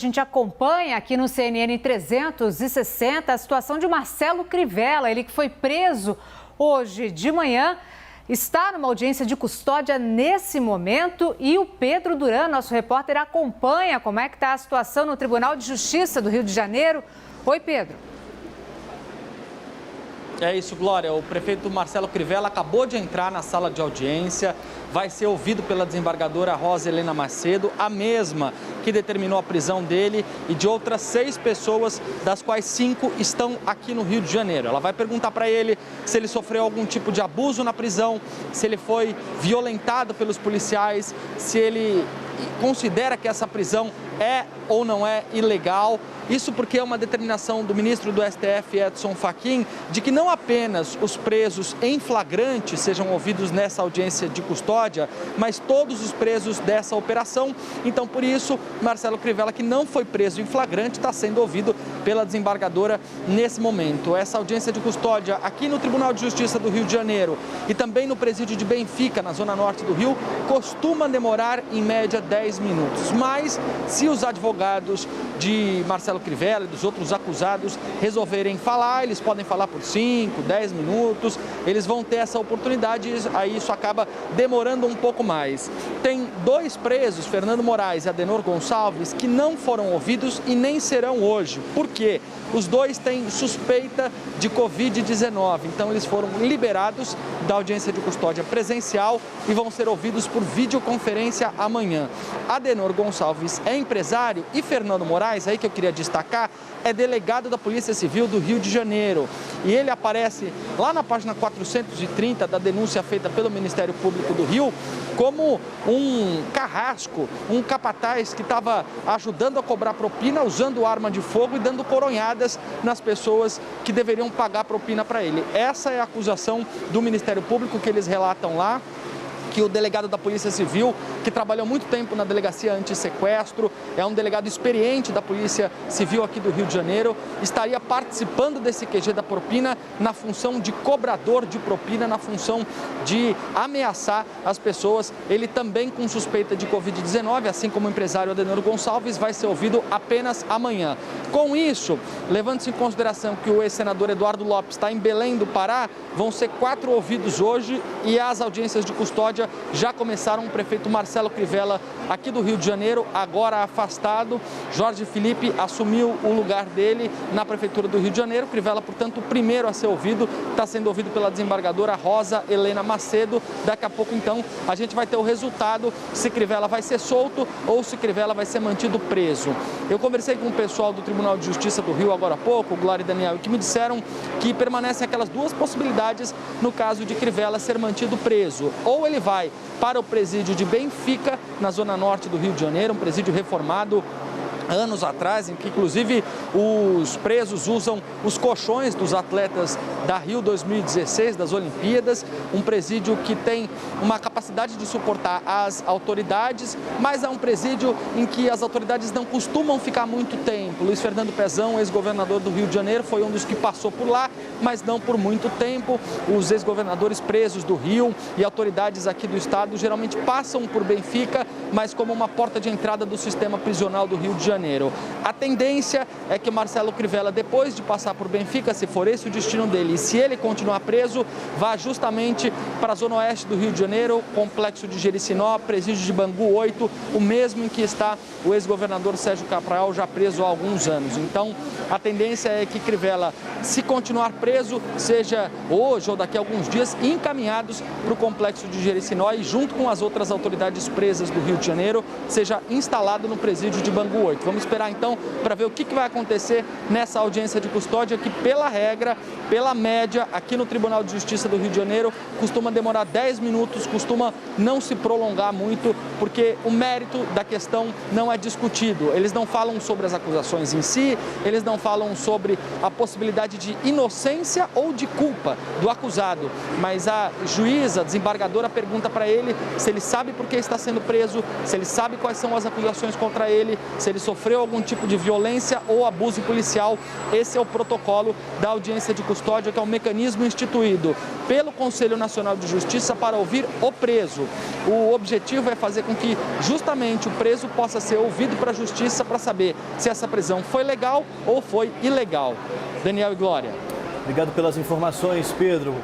A gente acompanha aqui no CNN 360 a situação de Marcelo Crivella, ele que foi preso hoje de manhã, está numa audiência de custódia nesse momento e o Pedro Duran, nosso repórter, acompanha como é que está a situação no Tribunal de Justiça do Rio de Janeiro. Oi, Pedro. É isso, Glória. O prefeito Marcelo Crivella acabou de entrar na sala de audiência, vai ser ouvido pela desembargadora Rosa Helena Macedo, a mesma que determinou a prisão dele e de outras 6 pessoas, das quais 5 estão aqui no Rio de Janeiro. Ela vai perguntar para ele se ele sofreu algum tipo de abuso na prisão, se ele foi violentado pelos policiais, se ele considera que essa prisão é ou não é ilegal. Isso porque é uma determinação do ministro do STF, Edson Fachin, de que não apenas os presos em flagrante sejam ouvidos nessa audiência de custódia, mas todos os presos dessa operação. Então, por isso, Marcelo Crivella, que não foi preso em flagrante, está sendo ouvido pela desembargadora nesse momento. Essa audiência de custódia aqui no Tribunal de Justiça do Rio de Janeiro e também no presídio de Benfica, na zona norte do Rio, costuma demorar em média 10 minutos. Mas, se os advogados de Marcelo Crivella e dos outros acusados resolverem falar, eles podem falar por 5, 10 minutos, eles vão ter essa oportunidade, aí isso acaba demorando um pouco mais. Tem 2 presos, Fernando Moraes e Adenor Gonçalves, que não foram ouvidos e nem serão hoje. Por quê? Os 2 têm suspeita de Covid-19, então eles foram liberados da audiência de custódia presencial e vão ser ouvidos por videoconferência amanhã. Adenor Gonçalves é empresário e Fernando Moraes, aí que eu queria destacar, é delegado da Polícia Civil do Rio de Janeiro. E ele aparece lá na página 430 da denúncia feita pelo Ministério Público do Rio como um carrasco, um capataz que estava ajudando a cobrar propina, usando arma de fogo e dando coronhadas nas pessoas que deveriam pagar propina para ele. Essa é a acusação do Ministério Público que eles relatam lá, que o delegado da Polícia Civil, que trabalhou muito tempo na delegacia anti-sequestro, é um delegado experiente da Polícia Civil aqui do Rio de Janeiro, estaria participando desse QG da propina na função de cobrador de propina, na função de ameaçar as pessoas. Ele também com suspeita de Covid-19, assim como o empresário Adenor Gonçalves, vai ser ouvido apenas amanhã. Com isso, levando-se em consideração que o ex-senador Eduardo Lopes está em Belém do Pará, vão ser 4 ouvidos hoje e as audiências de custódia já começaram. O prefeito Marcelo Crivella aqui do Rio de Janeiro, agora afastado. Jorge Felipe assumiu o lugar dele na Prefeitura do Rio de Janeiro. Crivella, portanto, o primeiro a ser ouvido, está sendo ouvido pela desembargadora Rosa Helena Macedo. Daqui a pouco, então, a gente vai ter o resultado se Crivella vai ser solto ou se Crivella vai ser mantido preso. Eu conversei com o pessoal do Tribunal de Justiça do Rio agora há pouco, Glória e Daniel, que me disseram que permanecem aquelas 2 possibilidades no caso de Crivella ser mantido preso. Ou ele vai para o presídio de Benfica, na zona norte do Rio de Janeiro, um presídio reformado anos atrás, em que inclusive os presos usam os colchões dos atletas da Rio 2016, das Olimpíadas, um presídio que tem uma capacidade de suportar as autoridades, mas é um presídio em que as autoridades não costumam ficar muito tempo. Luiz Fernando Pezão, ex-governador do Rio de Janeiro, foi um dos que passou por lá, mas não por muito tempo. Os ex-governadores presos do Rio e autoridades aqui do estado geralmente passam por Benfica, mas como uma porta de entrada do sistema prisional do Rio de Janeiro. A tendência é que Marcelo Crivella, depois de passar por Benfica, se for esse o destino dele, e se ele continuar preso, vá justamente para a zona oeste do Rio de Janeiro, complexo de Jericinó, presídio de Bangu 8, o mesmo em que está o ex-governador Sérgio Cabral, já preso há alguns anos. Então, a tendência é que Crivella, se continuar preso, seja hoje ou daqui a alguns dias, encaminhados para o complexo de Jericinó e, junto com as outras autoridades presas do Rio de Janeiro, seja instalado no presídio de Bangu 8. Vamos esperar então para ver o que vai acontecer nessa audiência de custódia que, pela regra, pela média, aqui no Tribunal de Justiça do Rio de Janeiro, costuma demorar 10 minutos, costuma não se prolongar muito, porque o mérito da questão não é discutido. Eles não falam sobre as acusações em si, eles não falam sobre a possibilidade de inocência ou de culpa do acusado, mas a juíza, a desembargadora, pergunta para ele se ele sabe por que está sendo preso, se ele sabe quais são as acusações contra ele, se ele sofreu algum tipo tipo de violência ou abuso policial. Esse é o protocolo da audiência de custódia, que é um mecanismo instituído pelo Conselho Nacional de Justiça para ouvir o preso. O objetivo é fazer com que justamente o preso possa ser ouvido para a justiça para saber se essa prisão foi legal ou foi ilegal. Daniel e Glória. Obrigado pelas informações, Pedro.